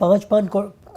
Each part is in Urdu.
5-5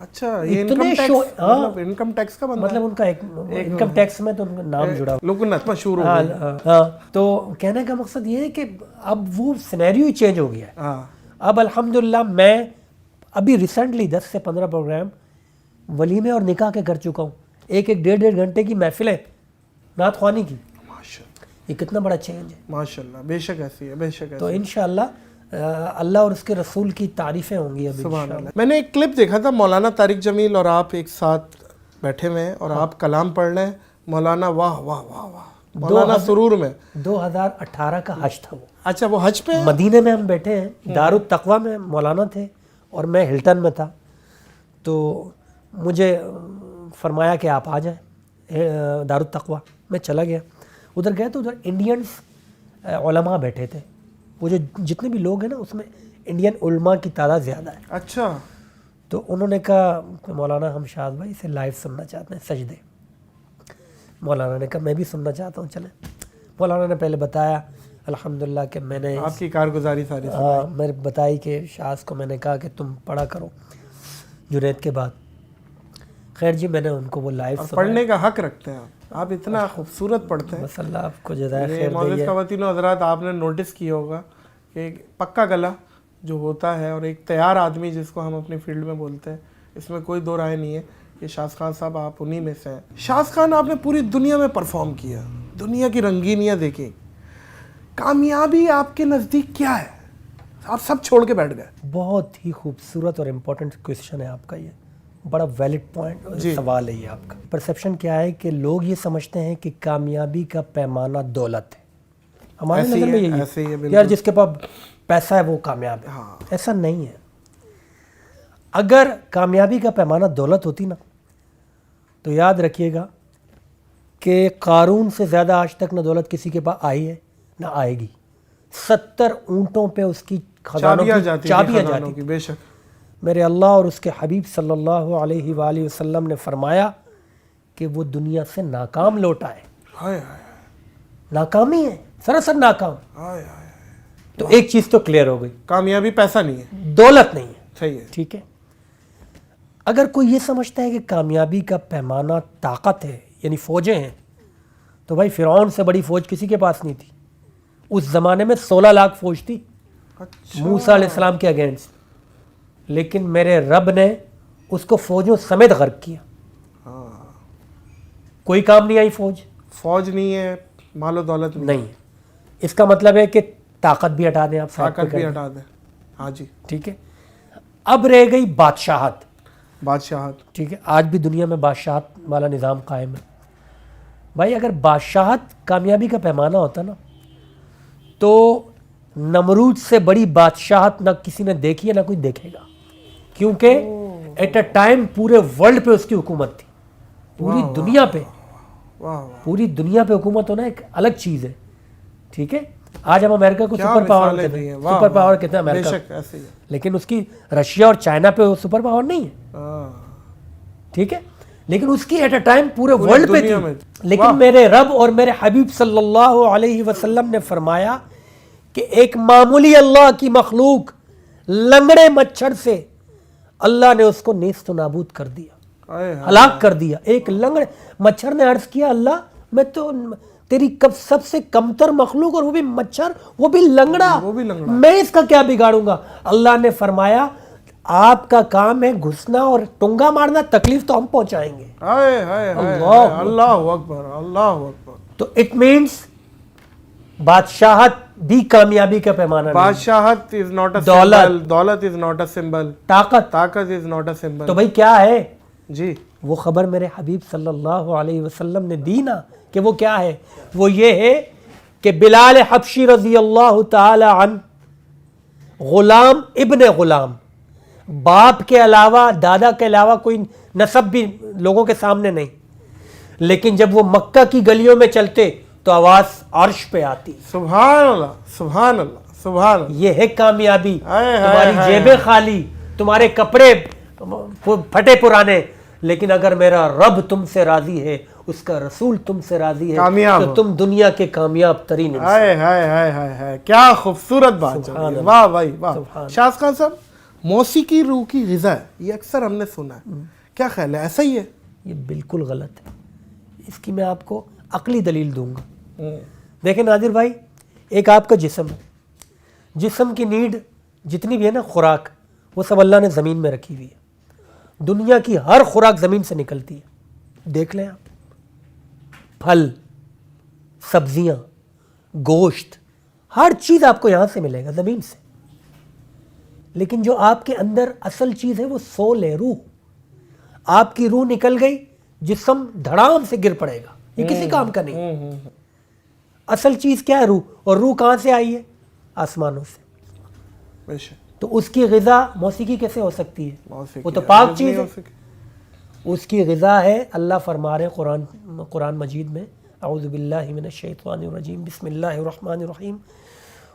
اچھا یہ اتنے انکم ٹیکس کا بندہ مطلب ان کا ایک انکم ٹیکس میں تو ان کا نام جڑا لکنت مشہور ہو گئی. ہاں. تو کہنے کا مقصد یہ ہے کہ اب وہ سینیریو ہی چینج ہو گیا ہے. اب الحمدللہ میں ابھی ریسنٹلی 10 سے 15 پروگرام ولیمے اور نکاح کے کر چکا ہوں. ایک 1.5 گھنٹے کی محفلیں نعت خوانی کی. یہ کتنا بڑا چینج ہے. ماشاءاللہ. بے شک ایسی ہے, بے شک ایسی. تو انشاءاللہ اللہ اور اس کے رسول کی تعریفیں ہوں گی ابھی. سبحان اللہ. میں نے ایک کلپ دیکھا تھا, مولانا طارق جمیل اور آپ ایک ساتھ بیٹھے ہوئے ہیں اور آپ کلام پڑھ رہے ہیں. مولانا واہ واہ واہ واہ, مولانا سرور میں. 2018 کا حج تھا وہ. اچھا وہ حج پہ مدینے میں ہم بیٹھے ہیں, دارالتقویٰ میں مولانا تھے اور میں ہلٹن میں تھا. تو مجھے فرمایا کہ آپ آ جائیں دارالتقویٰ. میں چلا گیا, ادھر گئے تو ادھر انڈینس علماء بیٹھے تھے. وہ جو جتنے بھی لوگ ہیں نا اس میں انڈین علماء کی تعداد زیادہ ہے. اچھا. تو انہوں نے کہا کہ مولانا ہم شاذ بھائی اسے لائیو سننا چاہتے ہیں سجدے. مولانا نے کہا میں بھی سننا چاہتا ہوں, چلیں. مولانا نے پہلے بتایا الحمدللہ کہ میں نے آپ کی کارگزاری ساری. ہاں میں نے بتائی کہ شاذ کو میں نے کہا کہ تم پڑھا کرو جنید کے بعد. خیر جی میں نے ان کو وہ لائیو پڑھنے کا حق رکھتے ہیں آپ اتنا خوبصورت پڑھتے ہیں. بس اللہ آپ کو جزائے خیر دے. معزز خواتین و حضرات, آپ نے نوٹس کیا ہوگا کہ ایک پکا گلا جو ہوتا ہے اور ایک تیار آدمی جس کو ہم اپنی فیلڈ میں بولتے ہیں, اس میں کوئی دو رائے نہیں ہے. یہ شاذ خان صاحب آپ انہی میں سے ہیں. شاذ خان آپ نے پوری دنیا میں پرفارم کیا, دنیا کی رنگینیاں دیکھی. کامیابی آپ کے نزدیک کیا ہے؟ آپ سب چھوڑ کے بیٹھ گئے. بہت ہی خوبصورت اور امپورٹنٹ کویسچن ہے آپ کا. یہ بڑا ویلڈ پوائنٹ سوال ہے یہ آپ کا. پرسیپشن کیا ہے کہ لوگ یہ سمجھتے ہیں کہ کامیابی کا پیمانہ دولت ہے. ہمارے نظر میں یہی ہے یار جس کے پاس پیسہ ہے وہ کامیاب ہے. ایسا نہیں ہے. اگر کامیابی کا پیمانہ دولت ہوتی نا تو یاد رکھیے گا کہ قارون سے زیادہ آج تک نہ دولت کسی کے پاس آئی ہے نہ آئے گی. 70 اونٹوں پہ اس کی خزانوں کی چابیاں جاتی تھی. بے شک میرے اللہ اور اس کے حبیب صلی اللہ علیہ وآلہ وسلم نے فرمایا کہ وہ دنیا سے ناکام لوٹ آئے. ناکامی ہے, سراسر ناکام. تو ایک چیز تو کلیئر ہو گئی, کامیابی پیسہ نہیں ہے, دولت نہیں ہے. صحیح ہے. ٹھیک ہے. اگر کوئی یہ سمجھتا ہے کہ کامیابی کا پیمانہ طاقت ہے یعنی فوجیں ہیں, تو بھائی فرعون سے بڑی فوج کسی کے پاس نہیں تھی. اس زمانے میں 16 لاکھ فوج تھی موسیٰ علیہ السلام کے اگینسٹ, لیکن میرے رب نے اس کو فوجوں سمیت غرق کیا. کوئی کام نہیں آئی فوج. فوج نہیں ہے, مال و دولت نہیں ہے. اس کا مطلب ہے کہ طاقت بھی ہٹا دیں آپ, طاقت بھی ہٹا دیں. ہاں جی ٹھیک ہے. اب رہ گئی بادشاہت. ٹھیک ہے. آج بھی دنیا میں بادشاہت والا نظام قائم ہے. بھائی اگر بادشاہت کامیابی کا پیمانہ ہوتا نا تو نمرود سے بڑی بادشاہت نہ کسی نے دیکھی ہے نہ کوئی دیکھے گا, کیونکہ ایٹ اے ٹائم پورے ورلڈ پہ اس کی حکومت تھی. پوری دنیا پہ, پوری دنیا پہ حکومت ہونا ایک الگ چیز ہے. ٹھیک ہے. آج ہم امریکہ کو سپر پاور کہتے ہیں, سپر پاور کہتے ہیں امریکہ, لیکن اس کی رشیا اور چائنا پہ سپر پاور نہیں ہے. ٹھیک ہے. لیکن اس کی ایٹ اے ٹائم پورے ورلڈ پہ تھی. لیکن میرے رب اور میرے حبیب صلی اللہ علیہ وسلم نے فرمایا کہ ایک معمولی اللہ کی مخلوق لنگڑے مچھر سے اللہ نے اس کو نیست و نابود کر دیا, ہلاک کر دیا. ایک لنگڑے مچھر نے عرض کیا اللہ میں تو تیری سب سے کمتر مخلوق اور وہ بھی مچھر, وہ بھی لنگڑا, میں اس کا کیا بگاڑوں گا. اللہ نے فرمایا آپ کا کام ہے گھسنا اور ٹنگا مارنا, تکلیف تو ہم پہنچائیں گے. اللہ اکبر, اللہ اکبر. تو اٹ مینس بادشاہت بھی کامیابی کا پیمانہ نہیں. بادشاہت از ناٹ اے سمبل, دولت از ناٹ اے سمبل, طاقت از ناٹ اے سمبل. تو بھائی کیا ہے جی وہ خبر میرے حبیب صلی اللہ علیہ وسلم نے دی نا کہ وہ کیا ہے. وہ یہ ہے کہ بلال حبشی رضی اللہ تعالی عنہ غلام ابن غلام, باپ کے علاوہ دادا کے علاوہ کوئی نسب بھی لوگوں کے سامنے نہیں, لیکن جب وہ مکہ کی گلیوں میں چلتے تو آواز عرش پہ آتی. سبحان اللہ, سبحان اللہ, سبحان اللہ. یہ ہے کامیابی. تمہاری جیبیں خالی, تمہارے کپڑے پھٹے پرانے, لیکن اگر میرا رب تم سے راضی ہے, اس کا رسول تم سے راضی ہے, تو تم دنیا کے کامیاب ترین انسان. کیا خوبصورت بات. واہ بھائی واہ. شاذ خان صاحب موسیقی روح کی غذا ہے, یہ اکثر ہم نے سنا ہے, کیا خیال ہے, ایسا ہی ہے؟ یہ بالکل غلط ہے. اس کی میں آپ کو عقلی دلیل دوں گا. دیکھیں ناظر بھائی, ایک آپ کا جسم ہے, جسم کی نیڈ جتنی بھی ہے نا خوراک, وہ سب اللہ نے زمین میں رکھی ہوئی ہے. دنیا کی ہر خوراک زمین سے نکلتی ہے, دیکھ لیں آپ, پھل, سبزیاں, گوشت, ہر چیز آپ کو یہاں سے ملے گا, زمین سے. لیکن جو آپ کے اندر اصل چیز ہے وہ سول ہے, روح. آپ کی روح نکل گئی, جسم دھڑام سے گر پڑے گا, یہ کسی کام کا نہیں. اصل چیز کیا ہے؟ روح. اور روح کہاں سے آئی ہے؟ آسمانوں سے. تو اس کی غذا موسیقی کیسے ہو سکتی ہے؟ وہ تو پاک چیز ہے. اس کی غذا ہے, اللہ فرما رہے قرآن مجید میں, اعوذ باللہ من الشیطان الرجیم, بسم اللہ الرحمن الرحیم,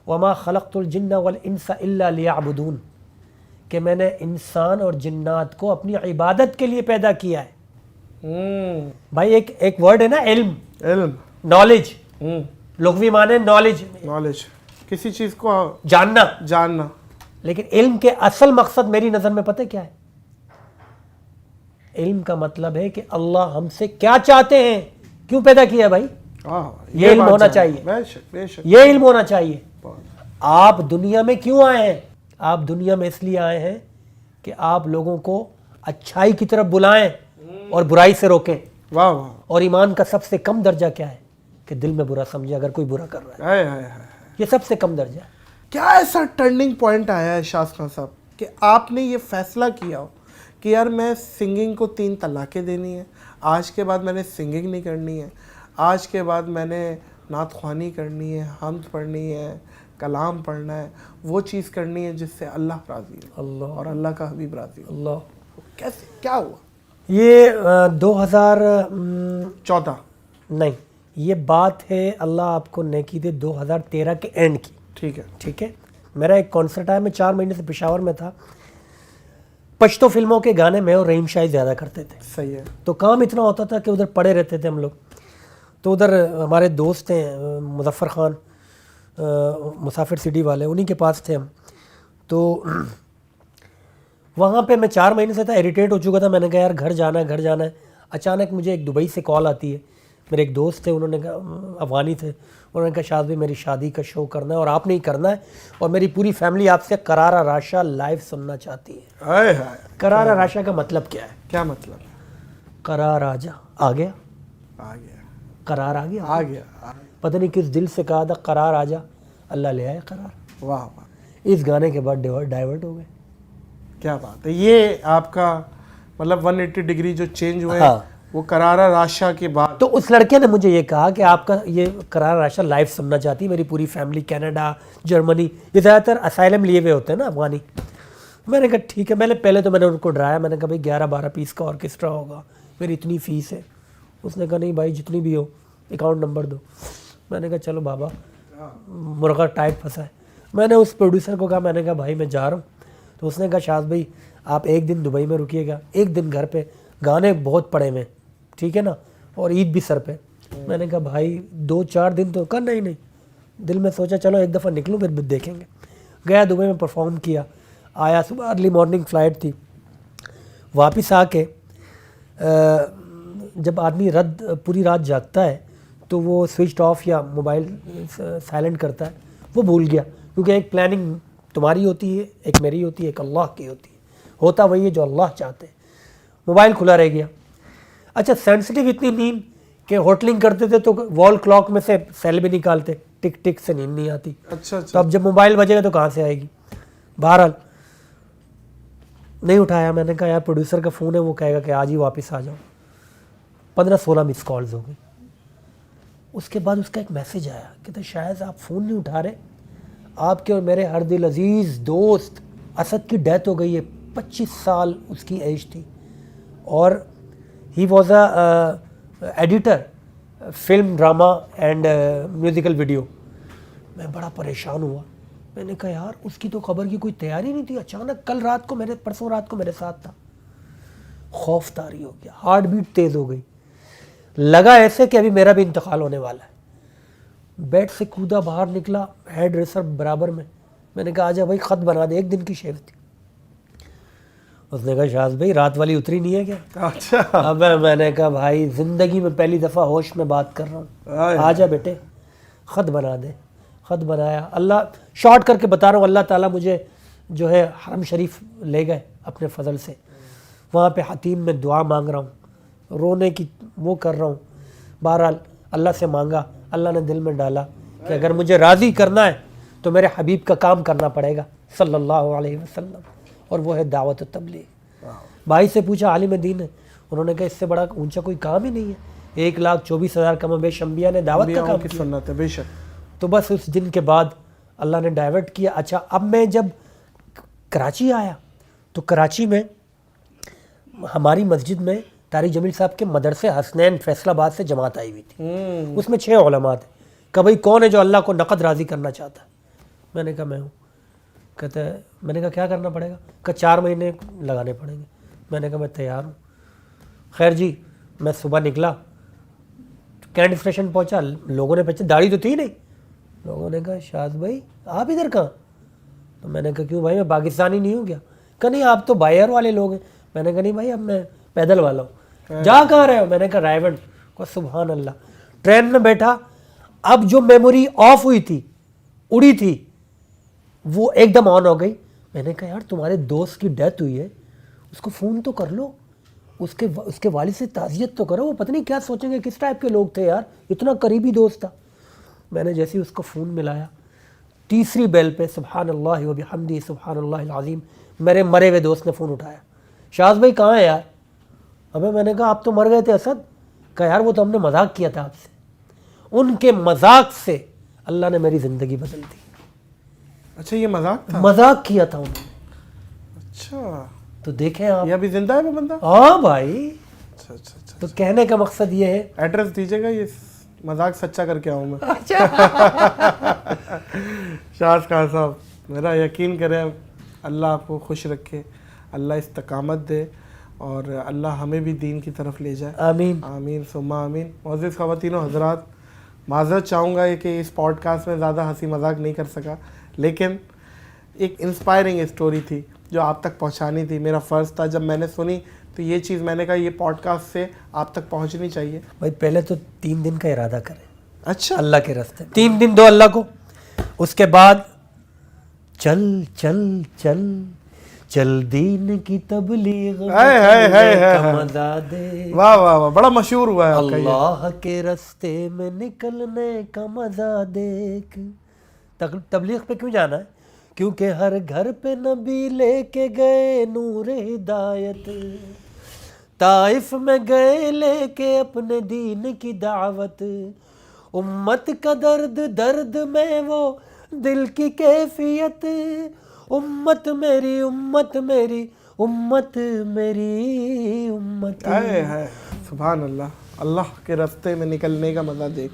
وما خلقت الجن والانس الا لیعبدون, کہ میں نے انسان اور جنات کو اپنی عبادت کے لیے پیدا کیا ہے. بھائی ایک ورڈ ہے نا, علم, نالج, لغوی معنی نالج, کسی چیز کو جاننا. لیکن علم کے اصل مقصد میری نظر میں پتہ کیا ہے؟ علم کا مطلب ہے کہ اللہ ہم سے کیا چاہتے ہیں, کیوں پیدا کیا ہے بھائی, یہ علم ہونا چاہیے. یہ علم ہونا چاہیے. آپ دنیا میں کیوں آئے ہیں؟ آپ دنیا میں اس لیے آئے ہیں کہ آپ لوگوں کو اچھائی کی طرف بلائیں اور برائی سے روکیں. اور ایمان کا سب سے کم درجہ کیا ہے؟ کہ دل میں برا سمجھے اگر کوئی برا کر رہا ہے. یہ سب سے کم درجہ ہے. کیا ایسا ٹرننگ پوائنٹ آیا ہے شاذ خان صاحب کہ آپ نے یہ فیصلہ کیا ہو کہ یار میں سنگنگ کو 3 طلاقیں دینی ہے, آج کے بعد میں نے سنگنگ نہیں کرنی ہے, آج کے بعد میں نے نعت خوانی کرنی ہے, حمد پڑھنی ہے, کلام پڑھنا ہے, وہ چیز کرنی ہے جس سے اللہ راضی ہے, اللہ اور اللہ کا حبیب راضی ہے. اللہ کیسے, کیا ہوا یہ 2014 نہیں, یہ بات ہے اللہ آپ کو نیکی دے 2013 کے اینڈ کی. ٹھیک ہے. میرا ایک کانسرٹ آیا, میں 4 مہینے سے پشاور میں تھا. پشتو فلموں کے گانے میں اور رحیم شاہی زیادہ کرتے تھے. صحیح ہے. تو کام اتنا ہوتا تھا کہ ادھر پڑے رہتے تھے ہم لوگ. تو ادھر ہمارے دوست ہیں مظفر خان, مسافر سٹی والے, انہی کے پاس تھے ہم. تو وہاں پہ میں 4 مہینے سے تھا, اریٹیٹ ہو چکا تھا. میں نے کہا یار گھر جانا ہے. اچانک مجھے ایک دبئی سے کال آتی ہے. میرے ایک دوست تھے, انہوں نے کہا, افغانی تھے, انہوں نے کہا شاذ بھائی میری شادی کا شو کرنا ہے اور آپ نے ہی کرنا ہے, اور میری پوری فیملی آپ سے قرارہ راشا لائیو سننا چاہتی ہے. قرارہ راشا کا مطلب کیا ہے؟ کیا مطلب؟ قرار آ جا, آ گیا, قرار آ گیا. پتہ نہیں کس دل سے کہا تھا قرار آ جا, اللہ لے آئے قرار. واہ. اس گانے کے بعد ڈائیورٹ ہو گئے. کیا بات ہے. یہ آپ کا مطلب 180 ڈگری جو چینج ہوئے وہ قرارہ راشا کے بعد. تو اس لڑکے نے مجھے یہ کہا کہ آپ کا یہ قرارہ راشا لائیو سننا چاہتی ہے, میری پوری فیملی کینیڈا, جرمنی, یہ زیادہ تر اسائلم لیے ہوئے ہوتے ہیں نا افغانی. میں نے کہا ٹھیک ہے. پہلے تو میں نے ان کو ڈرایا, میں نے کہا بھائی 11-12 پیس کا آرکیسٹرا ہوگا, میری اتنی فیس ہے. اس نے کہا نہیں بھائی جتنی بھی ہو اکاؤنٹ نمبر دو. میں نے کہا چلو بابا, مرغا ٹائٹ پھنسا ہے. میں نے اس پروڈیوسر کو کہا, میں نے کہا بھائی میں جا رہا ہوں. تو اس نے کہا شاذ بھائی آپ 1 دن دبئی میں رکیے گا, 1 دن گھر پہ, گانے بہت پڑے ہوئے, ٹھیک ہے نا, اور عید بھی سر پہ. میں نے کہا بھائی 2-4 دن تو. کہا نہیں. دل میں سوچا چلو ایک دفعہ نکلوں پھر دیکھیں گے. گیا دبئی میں پرفارم کیا, آیا صبح ارلی مارننگ فلائٹ تھی. واپس آ کے جب آدمی پوری رات جاگتا ہے تو وہ سوئچ آف یا موبائل سائلنٹ کرتا ہے, وہ بھول گیا. کیونکہ ایک پلاننگ تمہاری ہوتی ہے, ایک میری ہوتی ہے, ایک اللہ کی ہوتی ہے. ہوتا وہی ہے جو اللہ چاہتے ہیں. موبائل کھلا رہ گیا. اچھا سینسٹیو اتنی نیند کہ ہوٹلنگ کرتے تھے تو وال کلاک میں سے سیل بھی نکالتے, ٹک ٹک سے نیند نہیں آتی. تو اب جب موبائل بجے گا تو کہاں سے آئے گی. بہرحال نہیں اٹھایا. میں نے کہا یار پروڈیوسر کا فون ہے, وہ کہے گا کہ آج ہی واپس آ جاؤ. 15-16 مس کالز ہو گئی. اس کے بعد اس کا ایک میسیج آیا کہ شاید آپ فون نہیں اٹھا رہے, آپ کے اور میرے ہر دل عزیز دوست اسد کی ڈیتھ ہو گئی ہے. 25 سال اس کی ایج تھی, اور he was a editor film, drama and musical video. میں بڑا پریشان ہوا. میں نے کہا یار اس کی تو خبر کی کوئی تیاری نہیں تھی, اچانک پرسوں رات کو میرے ساتھ تھا. خوف طاری ہو گیا, ہارٹ بیٹ تیز ہو گئی. لگا ایسے کہ ابھی میرا بھی انتقال ہونے والا ہے. بیڈ سے کودا, باہر نکلا, ہیڈ ریسر برابر میں. میں نے کہا آجا بھائی خط بنا دے, 1 دن کی شیو تھی. اس نے کہا شاذ بھائی رات والی اتری نہیں ہے کیا؟ اچھا اب میں نے کہا بھائی زندگی میں پہلی دفعہ ہوش میں بات کر رہا ہوں، آ جا بیٹے خط بنا دے. خط بنایا. اللہ شارٹ کر کے بتا رہا ہوں، اللہ تعالیٰ مجھے جو ہے حرم شریف لے گئے اپنے فضل سے. وہاں پہ حتیم میں دعا مانگ رہا ہوں، رونے کی وہ کر رہا ہوں. بہرحال اللہ سے مانگا، اللہ نے دل میں ڈالا کہ اگر مجھے راضی کرنا ہے تو میرے حبیب کا کام کرنا پڑے گا صلی اللہ علیہ وسلم، اور وہ ہے دعوت و تبلیغ. بھائی سے پوچھا عالم دین ہے، انہوں نے کہا اس سے بڑا اونچا کوئی کام ہی نہیں ہے. 1,24,000 کم و بیش انبیاء نے دعوت کا کام کی کیا. سنت ہے بے شک. تو بس اس دن کے بعد اللہ نے ڈائیورٹ کیا. اچھا اب میں جب کراچی آیا تو کراچی میں ہماری مسجد میں طارق جمیل صاحب کے مدرسے حسنین فیصل آباد سے جماعت آئی ہوئی تھی. اس میں 6 علماء تھے. کہ بھائی کون ہے جو اللہ کو نقد راضی کرنا چاہتا ہے؟ میں نے کہا میں ہوں. کہتا ہے میں نے کہا کیا کرنا پڑے گا؟ کہ 4 مہینے لگانے پڑیں گے. میں نے کہا میں تیار ہوں. خیر جی میں صبح نکلا، کینٹ اسٹیشن پہنچا، لوگوں نے پہچانا، داڑھی تو تھی نہیں. لوگوں نے کہا شاذ بھائی آپ ادھر کہاں؟ تو میں نے کہا کیوں بھائی میں پاکستانی نہیں ہوں کیا؟ کہ نہیں آپ تو بائی ایئر والے لوگ ہیں. میں نے کہا نہیں بھائی اب میں پیدل والا ہوں. جا کہاں رہے ہو؟ میں نے کہا رائیونڈ. کو سبحان اللہ. ٹرین میں بیٹھا، اب جو میموری آف ہوئی تھی اڑی تھی وہ ایک دم آن ہو گئی. میں نے کہا یار تمہارے دوست کی ڈیتھ ہوئی ہے، اس کو فون تو کر لو، اس کے والد سے تعزیت تو کرو. وہ پتہ نہیں کیا سوچیں گے، کس ٹائپ کے لوگ تھے یار، اتنا قریبی دوست تھا. میں نے جیسے اس کو فون ملایا، تیسری بیل پہ سبحان اللہ و بحمدہ سبحان اللہ العظیم، میرے مرے ہوئے دوست نے فون اٹھایا. شاذ بھائی کہاں ہے یار؟ ابے میں نے کہا آپ تو مر گئے تھے اسد. کہا یار وہ تو ہم نے مذاق کیا تھا آپ سے. ان کے مذاق سے اللہ نے میری زندگی بدل دی. اچھا یہ مذاق تھا؟ مذاق کیا تھا انہوں نے. اچھا تو دیکھیں آپ، یہ ابھی زندہ ہے وہ بندہ؟ ہاں بھائی. اچھا اچھا اچھا. تو کہنے کا مقصد یہ ہے، ایڈریس دیجیے گا، یہ مذاق سچا کر کے آؤں میں. شاذ خان صاحب میرا یقین کریں، اللہ آپ کو خوش رکھے، اللہ استقامت دے، اور اللہ ہمیں بھی دین کی طرف لے جائے. آمین آمین ثم آمین. معزز خواتین و حضرات، معذرت چاہوں گا کہ اس پوڈ کاسٹ میں زیادہ ہنسی مذاق نہیں کر سکا، لیکن ایک انسپائرنگ اسٹوری تھی جو آپ تک پہنچانی تھی. میرا فرض تھا، جب میں نے سنی تو یہ چیز میں نے کہا یہ پوڈ کاسٹ سے آپ تک پہنچنی چاہیے. بھائی پہلے تو 3 دن کا ارادہ کریں اچھا اللہ کے راستے، 3 دن دو اللہ کو. اس کے بعد چل چل چل چل دین کی تبلیغ کا مزہ دے. واہ واہ واہ، بڑا مشہور ہوا ہے آپ کا یہ. اللہ کے راستے میں نکلنے کا مزہ دیکھ. تبلیغ پہ کیوں جانا ہے؟ کیونکہ ہر گھر پہ نبی لے کے گئے نور ہدایت. طائف میں گئے لے کے اپنے دین کی دعوت. امت کا درد درد میں وہ دل کی کیفیت. امت میری امت میری امت میری امت. سبحان اللہ. اللہ کے راستے میں نکلنے کا مزہ دیکھ،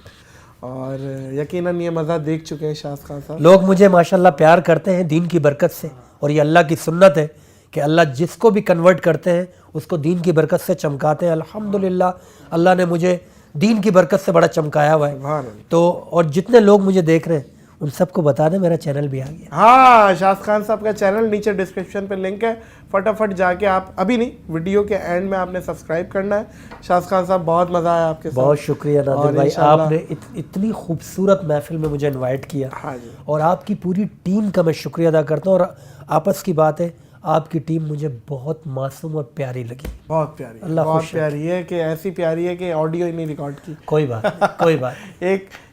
اور یقیناً یہ مزہ دیکھ چکے ہیں شاذ خان صاحب. لوگ مجھے ماشاءاللہ پیار کرتے ہیں دین کی برکت سے، اور یہ اللہ کی سنت ہے کہ اللہ جس کو بھی کنورٹ کرتے ہیں اس کو دین کی برکت سے چمکاتے ہیں. الحمدللہ اللہ نے مجھے دین کی برکت سے بڑا چمکایا ہوا ہے. تو اور جتنے لوگ مجھے دیکھ رہے ہیں ان سب کو بتا دیں میرا چینل بھی آ گیا. ہاں شاذ خان صاحب کا چینل نیچے ڈسکرپشن پہ لنک ہے، فٹافٹ جا کے آپ، ابھی نہیں ویڈیو کے اینڈ میں آپ نے سبسکرائب کرنا ہے. شاذ خان صاحب بہت مزہ آیا آپ کے ساتھ. بہت شکریہ نادر بھائی، آپ نے اتنی خوبصورت محفل میں مجھے انوائٹ کیا. ہاں جی. اور آپ کی پوری ٹیم کا میں شکریہ ادا کرتا ہوں. اور آپس کی بات ہے، آپ کی ٹیم مجھے بہت معصوم اور پیاری لگی. بہت پیاری، اللہ بہت پیاری ہے، کہ ایسی پیاری ہے کہ آڈیو ہی نہیں ریکارڈ کی. کوئی بات کوئی بات.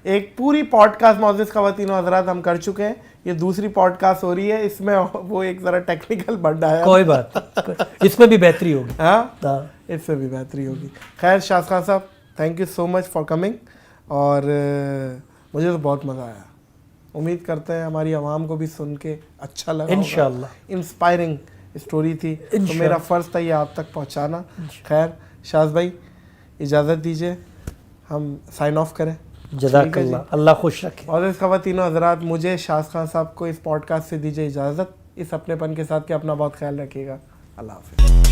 ایک پوری پوڈ کاسٹ معزز خواتین و حضرات ہم کر چکے ہیں. یہ دوسری پوڈ کاسٹ ہو رہی ہے، اس میں وہ ایک ذرا ٹیکنیکل بڑھا ہے. کوئی بات، اس میں بھی بہتری ہوگی. ہاں اس میں بھی بہتری ہوگی. خیر شاذ خان صاحب thank you so much for coming, اور مجھے تو بہت مزہ آیا. امید کرتے ہیں ہماری عوام کو بھی سن کے اچھا لگا. انشاءاللہ انسپائرنگ اسٹوری تھی، تو میرا فرض تھا یہ آپ تک پہنچانا. خیر شاذ بھائی اجازت دیجیے، ہم سائن آف کریں. جزاک اللہ، اللہ خوش رکھے. اور اس خواتین و حضرات مجھے شاذ خان صاحب کو اس پوڈ کاسٹ سے دیجیے اجازت، اس اپنے پن کے ساتھ کہ اپنا بہت خیال رکھیے گا. اللہ حافظ.